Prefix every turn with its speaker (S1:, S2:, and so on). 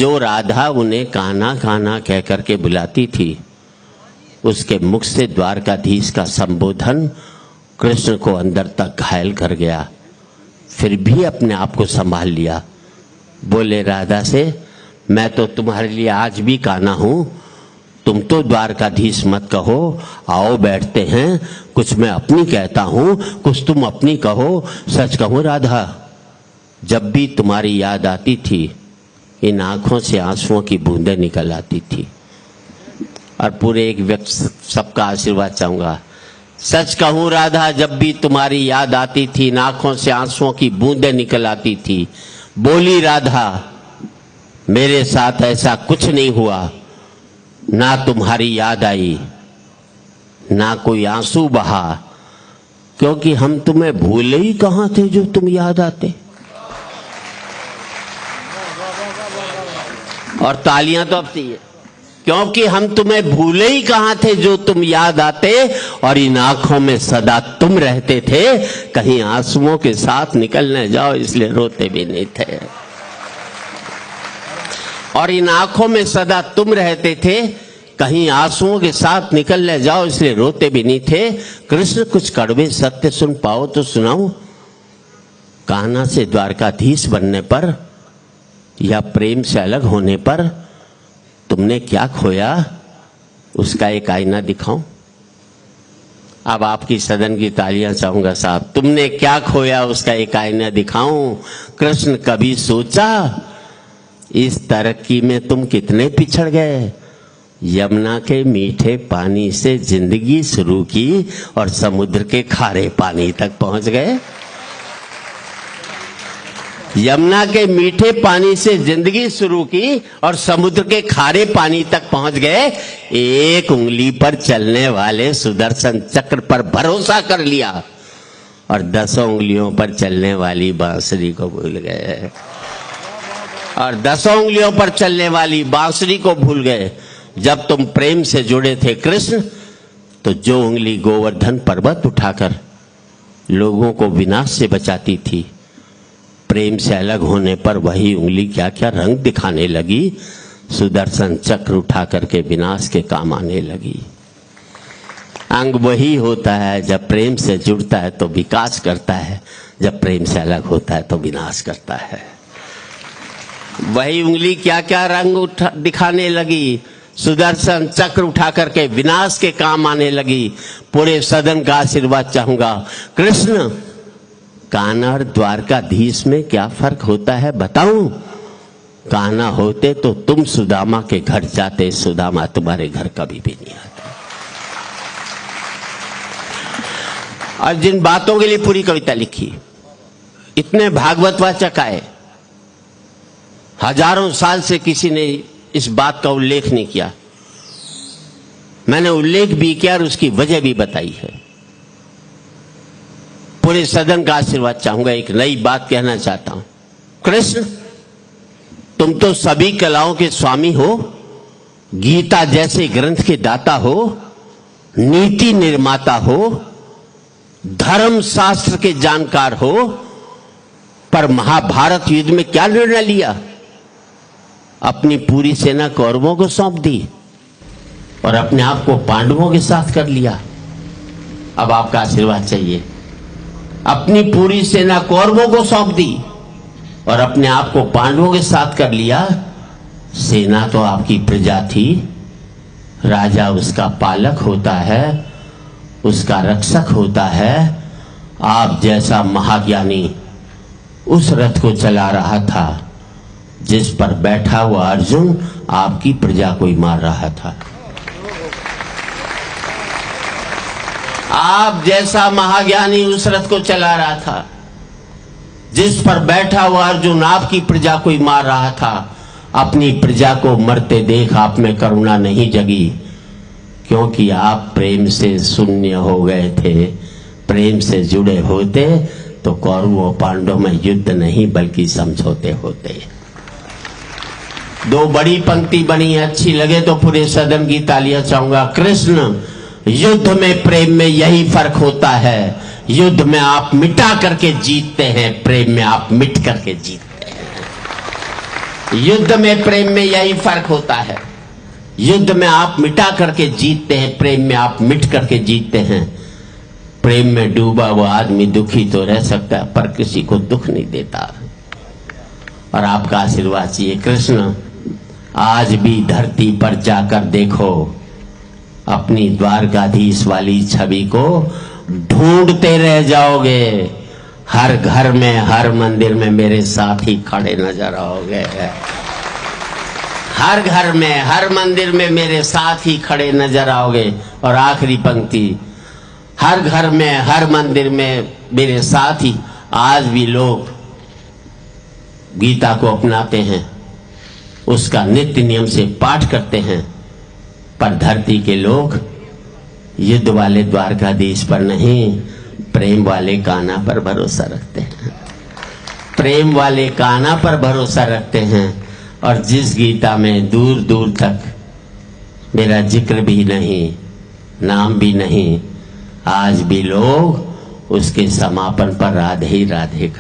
S1: जो राधा उन्हें कान्हा कान्हा कह करके बुलाती थी, उसके मुख से द्वारकाधीश का संबोधन कृष्ण को अंदर तक घायल कर गया। फिर भी अपने आप को संभाल लिया। बोले राधा से, मैं तो तुम्हारे लिए आज भी कान्हा हूं, तुम तो द्वारकाधीश मत कहो, आओ बैठते हैं, कुछ मैं अपनी कहता हूं, कुछ तुम अपनी कहो। सच कहूं राधा, जब भी तुम्हारी याद आती थी, इन आंखों से आंसुओं की बूंदें निकल आती थी। और पूरे एक व्यक्ति सबका आशीर्वाद चाहूंगा। सच कहूं राधा, जब भी तुम्हारी याद आती थी, इन आंखों से आंसुओं की बूंदें निकल आती थी। बोली राधा, मेरे साथ ऐसा कुछ नहीं हुआ, ना तुम्हारी याद आई, ना कोई आंसू बहा, क्योंकि हम तुम्हें भूले ही कहां थे जो तुम याद आते। और तालियां तो अब चाहिए, क्योंकि हम तुम्हें भूले ही कहां थे जो तुम याद आते, और इन आंखों में सदा तुम रहते थे, कहीं आंसुओं के साथ निकल न जाओ इसलिए रोते भी नहीं थे। और इन आंखों में सदा तुम रहते थे, कहीं आंसुओं के साथ निकल न जाओ इसलिए रोते भी नहीं थे। कृष्ण कुछ कड़वे सत्य सुन पाओ तो सुनाओ। कान्हा से द्वारकाधीश बनने पर या प्रेम से अलग होने पर तुमने क्या खोया, उसका एक आईना दिखाऊं। अब आपकी सदन की तालियां चाहूंगा साहब। तुमने क्या खोया, उसका एक आईना दिखाऊं। कृष्ण कभी सोचा इस तरक्की में तुम कितने पिछड़ गए। यमुना के मीठे पानी से जिंदगी शुरू की और समुद्र के खारे पानी तक पहुंच गए। यमुना के मीठे पानी से जिंदगी शुरू की और समुद्र के खारे पानी तक पहुंच गए। एक उंगली पर चलने वाले सुदर्शन चक्र पर भरोसा कर लिया और 10 उंगलियों पर चलने वाली बांसुरी को भूल गए। और 10 उंगलियों पर चलने वाली बांसुरी को भूल गए। जब तुम प्रेम से जुड़े थे कृष्ण, तो जो उंगली गोवर्धन पर्वत उठाकर लोगों को विनाश से बचाती थी, प्रेम से अलग होने पर वही उंगली क्या क्या रंग दिखाने लगी। सुदर्शन चक्र उठा करके विनाश के काम आने लगी। अंग वही होता है, जब प्रेम से जुड़ता है तो विकास करता है, जब प्रेम से अलग होता है तो विनाश करता है। वही उंगली क्या क्या रंग दिखाने लगी। सुदर्शन चक्र उठा करके विनाश के काम आने लगी। पूरे सदन का आशीर्वाद चाहूंगा। कृष्ण, कान्हा और द्वारकाधीश में क्या फर्क होता है बताऊं? कान्हा होते तो तुम सुदामा के घर जाते, सुदामा तुम्हारे घर कभी भी नहीं आता। और जिन बातों के लिए पूरी कविता लिखी, इतने भागवत वाचक आए, हजारों साल से किसी ने इस बात का उल्लेख नहीं किया। मैंने उल्लेख भी किया और उसकी वजह भी बताई है। पूरे सदन का आशीर्वाद चाहूंगा। एक नई बात कहना चाहता हूं। कृष्ण, तुम तो सभी कलाओं के स्वामी हो, गीता जैसे ग्रंथ के दाता हो, नीति निर्माता हो, धर्म शास्त्र के जानकार हो, पर महाभारत युद्ध में क्या निर्णय लिया? अपनी पूरी सेना कौरवों को सौंप दी और अपने आप को पांडवों के साथ कर लिया। अब आपका आशीर्वाद चाहिए। अपनी पूरी सेना कौरवों को सौंप दी और अपने आप को पांडवों के साथ कर लिया। सेना तो आपकी प्रजा थी, राजा उसका पालक होता है, उसका रक्षक होता है। आप जैसा महाज्ञानी उस रथ को चला रहा था जिस पर बैठा हुआ अर्जुन आपकी प्रजा को ही मार रहा था। आप जैसा महाज्ञानी उस रथ को चला रहा था जिस पर बैठा हुआ अर्जुन आपकी प्रजा को ही मार रहा था। अपनी प्रजा को मरते देख आप में करुणा नहीं जगी, क्योंकि आप प्रेम से शून्य हो गए थे। प्रेम से जुड़े होते तो कौरवों पांडवों में युद्ध नहीं बल्कि समझौते होते। 2 बड़ी पंक्ति बनी, अच्छी लगे तो पूरे सदन की तालियां चाहूंगा। कृष्ण, युद्ध में प्रेम में यही फर्क होता है। युद्ध में आप मिटा करके जीतते हैं, प्रेम में आप मिट करके जीतते हैं। युद्ध में प्रेम में यही फर्क होता है। युद्ध में आप मिटा करके जीतते हैं, प्रेम में आप मिट करके जीतते हैं। प्रेम में डूबा हुआ आदमी दुखी तो रह सकता है पर किसी को दुख नहीं देता। और आपका आशीर्वाद चाहिए कृष्ण। आज भी धरती पर जाकर देखो, अपनी द्वारकाधीश वाली छवि को ढूंढते रह जाओगे। हर घर में, हर मंदिर में मेरे साथ ही खड़े नजर आओगे। हर घर में, हर मंदिर में मेरे साथ ही खड़े नजर आओगे। और आखिरी पंक्ति, हर घर में, हर मंदिर में मेरे साथ ही। आज भी लोग गीता को अपनाते हैं, उसका नित्य नियम से पाठ करते हैं, पर धरती के लोग युद्ध वाले द्वारकाधीश पर नहीं, प्रेम वाले कान्हा पर भरोसा रखते हैं। प्रेम वाले कान्हा पर भरोसा रखते हैं। और जिस गीता में दूर दूर तक मेरा जिक्र भी नहीं, नाम भी नहीं, आज भी लोग उसके समापन पर राधे ही राधे कर